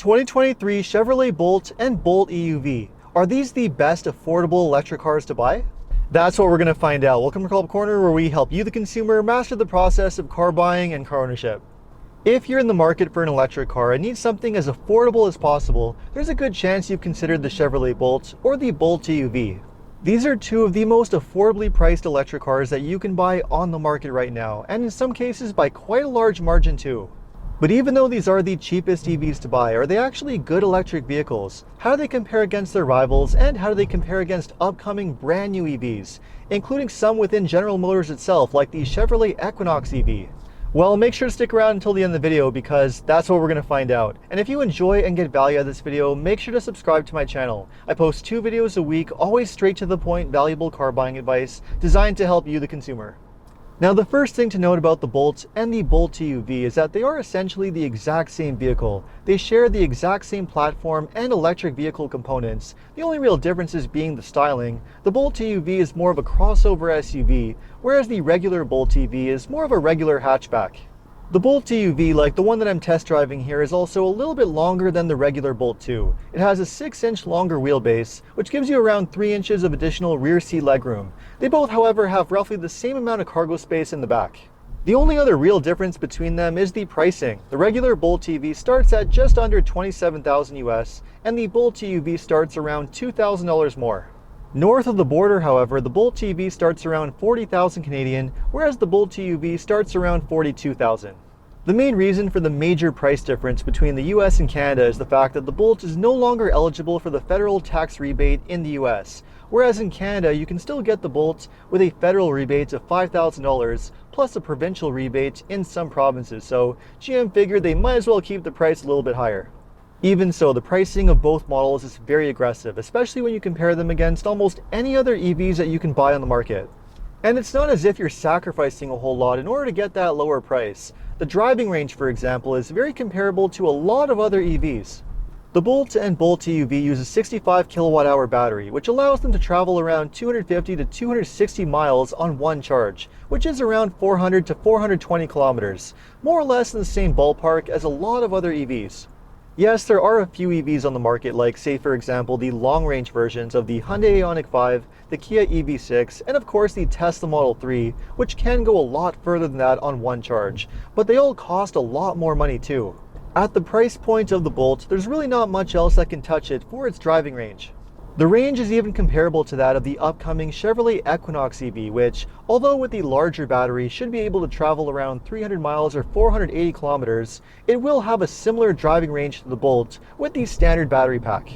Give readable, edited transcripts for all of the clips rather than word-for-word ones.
2023 Chevrolet Bolt and Bolt EUV. Are these the best affordable electric cars to buy? That's what we're going to find out. Welcome to Car Club Corner, where we help you, the consumer, master the process of car buying and car ownership. If you're in the market for an electric car and need something as affordable as possible, there's a good chance you've considered the Chevrolet Bolt or the Bolt EUV. These are two of the most affordably priced electric cars that you can buy on the market right now, and in some cases by quite a large margin too. But even though these are the cheapest EVs to buy, are they actually good electric vehicles? How do they compare against their rivals, and how do they compare against upcoming brand new EVs, including some within General Motors itself, like the Chevrolet Equinox EV? Well, make sure to stick around until the end of the video, because that's what we're going to find out. And if you enjoy and get value out of this video, make sure to subscribe to my channel. I post 2 videos a week, always straight to the point, valuable car buying advice designed to help you, the consumer. Now, the first thing to note about the Bolt and the Bolt EUV is that they are essentially the exact same vehicle. They share the exact same platform and electric vehicle components, the only real differences being the styling. The Bolt EUV is more of a crossover SUV, whereas the regular Bolt EV is more of a regular hatchback. The Bolt EUV, like the one that I'm test driving here, is also a little bit longer than the regular Bolt 2. It has a 6-inch longer wheelbase, which gives you around 3 inches of additional rear seat legroom. They both, however, have roughly the same amount of cargo space in the back. The only other real difference between them is the pricing. The regular Bolt EV starts at just under $27,000 US, and the Bolt EUV starts around $2,000 more. North of the border, however, the Bolt EV starts around 40,000 Canadian, whereas the Bolt EUV starts around 42,000. The main reason for the major price difference between the US and Canada is the fact that the Bolt is no longer eligible for the federal tax rebate in the US, whereas in Canada you can still get the Bolt with a federal rebate of $5,000 plus a provincial rebate in some provinces, so GM figured they might as well keep the price a little bit higher. Even so, the pricing of both models is very aggressive, especially when you compare them against almost any other EVs that you can buy on the market. And it's not as if you're sacrificing a whole lot in order to get that lower price. The driving range, for example, is very comparable to a lot of other EVs. The Bolt and Bolt EUV use a 65 kilowatt-hour battery, which allows them to travel around 250 to 260 miles on one charge, which is around 400 to 420 kilometers, more or less in the same ballpark as a lot of other EVs. Yes, there are a few EVs on the market, like, say for example, the long-range versions of the Hyundai Ioniq 5, the Kia EV6, and of course the Tesla Model 3, which can go a lot further than that on one charge, but they all cost a lot more money too. At the price point of the Bolt, there's really not much else that can touch it for its driving range. The range is even comparable to that of the upcoming Chevrolet Equinox EV, which, although with the larger battery should be able to travel around 300 miles or 480 kilometers, it will have a similar driving range to the Bolt with the standard battery pack.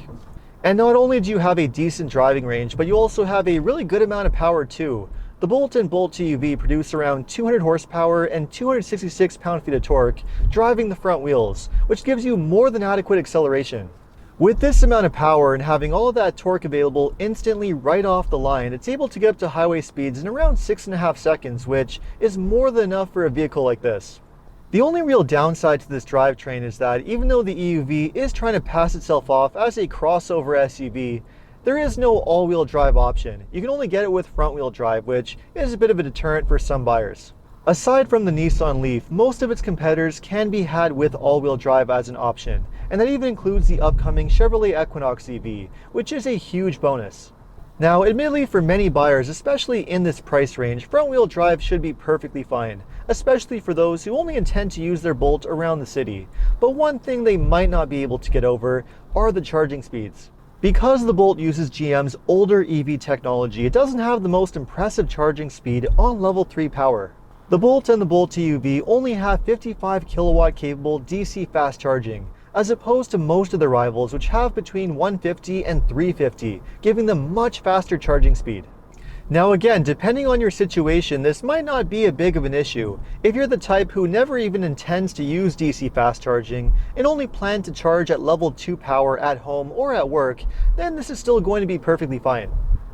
And not only do you have a decent driving range, but you also have a really good amount of power too. The Bolt and Bolt EUV produce around 200 horsepower and 266 pound-feet of torque driving the front wheels, which gives you more than adequate acceleration. With this amount of power and having all of that torque available instantly right off the line, it's able to get up to highway speeds in around 6.5 seconds, which is more than enough for a vehicle like this. The only real downside to this drivetrain is that even though the EUV is trying to pass itself off as a crossover SUV, there is no all-wheel drive option. You can only get it with front-wheel drive, which is a bit of a deterrent for some buyers. Aside from the Nissan Leaf, most of its competitors can be had with all-wheel drive as an option, and that even includes the upcoming Chevrolet Equinox EV, which is a huge bonus. Now, admittedly, for many buyers, especially in this price range, front-wheel drive should be perfectly fine, especially for those who only intend to use their Bolt around the city. But one thing they might not be able to get over are the charging speeds. Because the Bolt uses GM's older EV technology, it doesn't have the most impressive charging speed on level 3 power. The Bolt and the Bolt EUV only have 55 kilowatt capable DC fast charging, as opposed to most of their rivals, which have between 150 and 350, giving them much faster charging speed. Now again, depending on your situation, this might not be a big of an issue. If you're the type who never even intends to use DC fast charging and only plan to charge at level 2 power at home or at work, then this is still going to be perfectly fine.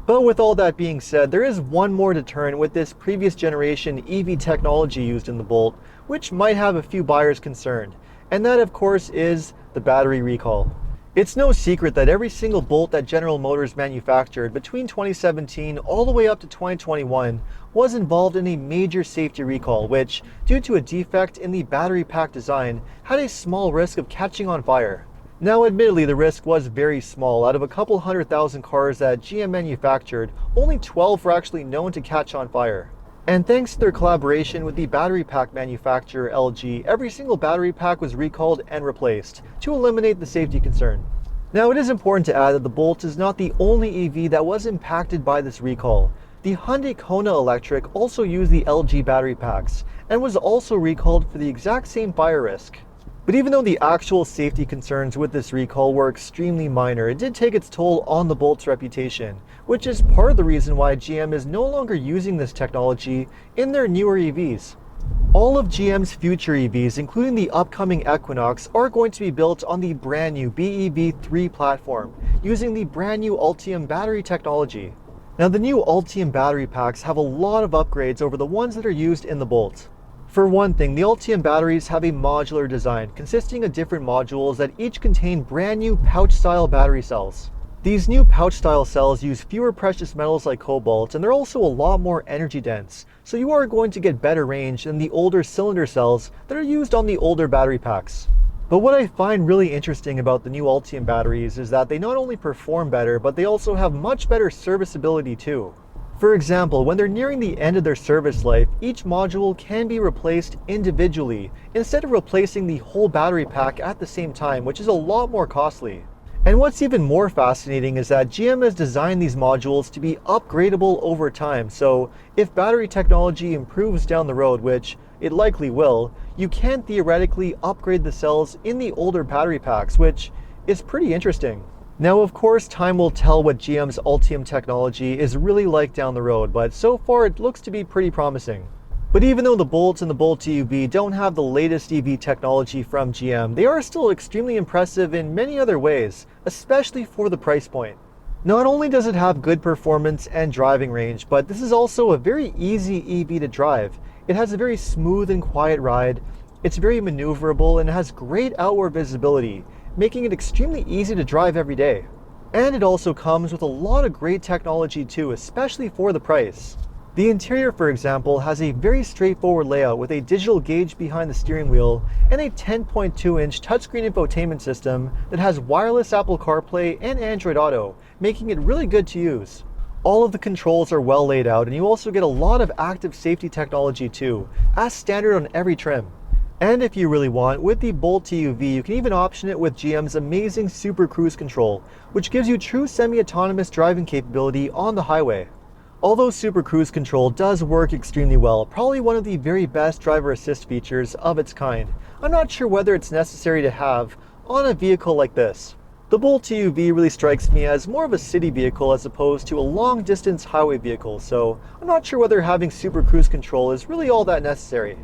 But with all that being said, there is one more deterrent with this previous generation EV technology used in the Bolt, which might have a few buyers concerned, and that of course is the battery recall. It's no secret that every single Bolt that General Motors manufactured between 2017 all the way up to 2021 was involved in a major safety recall, which, due to a defect in the battery pack design, had a small risk of catching on fire. Now admittedly the risk was very small. Out of a couple 100,000 cars that GM manufactured, only 12 were actually known to catch on fire. And thanks to their collaboration with the battery pack manufacturer LG, every single battery pack was recalled and replaced to eliminate the safety concern. Now it is important to add that the Bolt is not the only EV that was impacted by this recall. The Hyundai Kona Electric also used the LG battery packs and was also recalled for the exact same fire risk. But even though the actual safety concerns with this recall were extremely minor, it did take its toll on the Bolt's reputation, which is part of the reason why GM is no longer using this technology in their newer EVs. All of GM's future EVs, including the upcoming Equinox, are going to be built on the brand new BEV3 platform, using the brand new Ultium battery technology. Now the new Ultium battery packs have a lot of upgrades over the ones that are used in the Bolt. For one thing, the Ultium batteries have a modular design consisting of different modules that each contain brand new pouch-style battery cells. These new pouch-style cells use fewer precious metals like cobalt, and they're also a lot more energy dense, so you are going to get better range than the older cylinder cells that are used on the older battery packs. But what I find really interesting about the new Ultium batteries is that they not only perform better, but they also have much better serviceability too. For example, when they're nearing the end of their service life, each module can be replaced individually instead of replacing the whole battery pack at the same time, which is a lot more costly. And what's even more fascinating is that GM has designed these modules to be upgradable over time, so if battery technology improves down the road, which it likely will, you can theoretically upgrade the cells in the older battery packs, which is pretty interesting. Now of course time will tell what GM's Ultium technology is really like down the road, but so far it looks to be pretty promising. But even though the Bolt and the Bolt EUV don't have the latest EV technology from GM, they are still extremely impressive in many other ways, especially for the price point. Not only does it have good performance and driving range, but this is also a very easy EV to drive. It has a very smooth and quiet ride, it's very maneuverable, and has great outward visibility, making it extremely easy to drive every day. And it also comes with a lot of great technology too, especially for the price. The interior, for example, has a very straightforward layout with a digital gauge behind the steering wheel and a 10.2-inch touchscreen infotainment system that has wireless Apple CarPlay and Android Auto, making it really good to use. All of the controls are well laid out, and you also get a lot of active safety technology too, as standard on every trim. And if you really want, with the Bolt EUV, you can even option it with GM's amazing Super Cruise Control, which gives you true semi-autonomous driving capability on the highway. Although Super Cruise Control does work extremely well, probably one of the very best driver assist features of its kind, I'm not sure whether it's necessary to have on a vehicle like this. The Bolt EUV really strikes me as more of a city vehicle as opposed to a long-distance highway vehicle, so I'm not sure whether having Super Cruise Control is really all that necessary.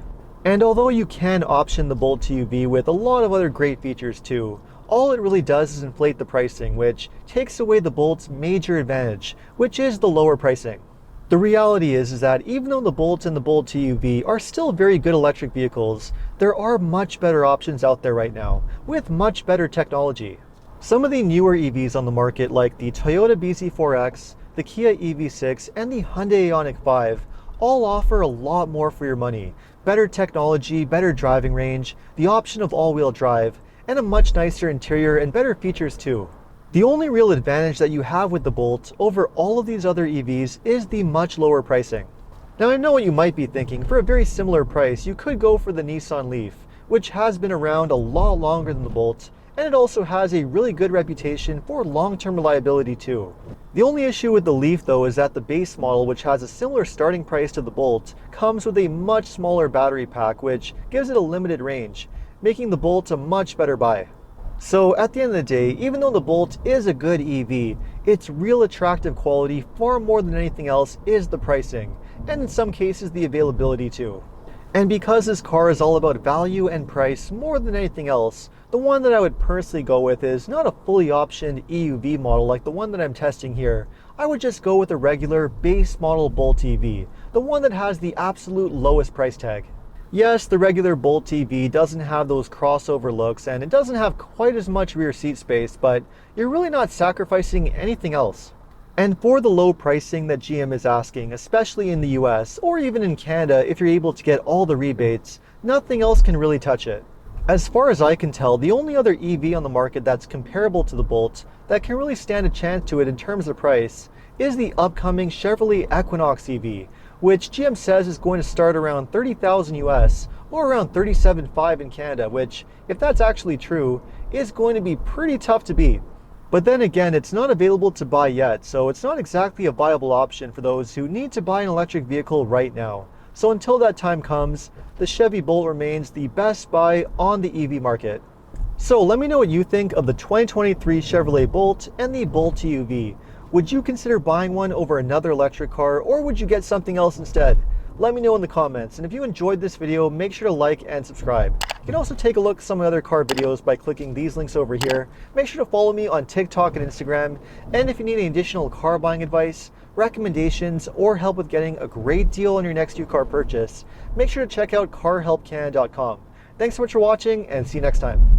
And although you can option the Bolt EUV with a lot of other great features too, all it really does is inflate the pricing, which takes away the Bolt's major advantage, which is the lower pricing. The reality is that even though the Bolt and the Bolt EUV are still very good electric vehicles, there are much better options out there right now, with much better technology. Some of the newer EVs on the market, like the Toyota bZ4X, the Kia EV6, and the Hyundai Ioniq 5, all offer a lot more for your money. Better technology, better driving range, the option of all-wheel drive, and a much nicer interior and better features too. The only real advantage that you have with the Bolt over all of these other EVs is the much lower pricing. Now I know what you might be thinking, for a very similar price you could go for the Nissan Leaf, which has been around a lot longer than the Bolt, and it also has a really good reputation for long-term reliability too. The only issue with the Leaf though is that the base model, which has a similar starting price to the Bolt, comes with a much smaller battery pack which gives it a limited range, making the Bolt a much better buy. So at the end of the day, even though the Bolt is a good EV, its real attractive quality far more than anything else is the pricing, and in some cases the availability too. And because this car is all about value and price more than anything else, the one that I would personally go with is not a fully optioned EUV model like the one that I'm testing here. I would just go with a regular base model Bolt EV, the one that has the absolute lowest price tag. Yes, the regular Bolt EV doesn't have those crossover looks and it doesn't have quite as much rear seat space, but you're really not sacrificing anything else. And for the low pricing that GM is asking, especially in the US or even in Canada if you're able to get all the rebates, nothing else can really touch it. As far as I can tell, the only other EV on the market that's comparable to the Bolt that can really stand a chance to it in terms of price is the upcoming Chevrolet Equinox EV, which GM says is going to start around 30,000 US or around 37.5 in Canada, which, if that's actually true, is going to be pretty tough to beat. But then again, it's not available to buy yet, so it's not exactly a viable option for those who need to buy an electric vehicle right now. So until that time comes, the Chevy Bolt remains the best buy on the EV market. So let me know what you think of the 2023 Chevrolet Bolt and the Bolt EUV. Would you consider buying one over another electric car, or would you get something else instead? Let me know in the comments, and if you enjoyed this video, make sure to like and subscribe. You can also take a look at some of my other car videos by clicking these links over here. Make sure to follow me on TikTok and Instagram, and if you need any additional car buying advice, recommendations, or help with getting a great deal on your next new car purchase, make sure to check out carhelpcan.com. Thanks so much for watching, and see you next time.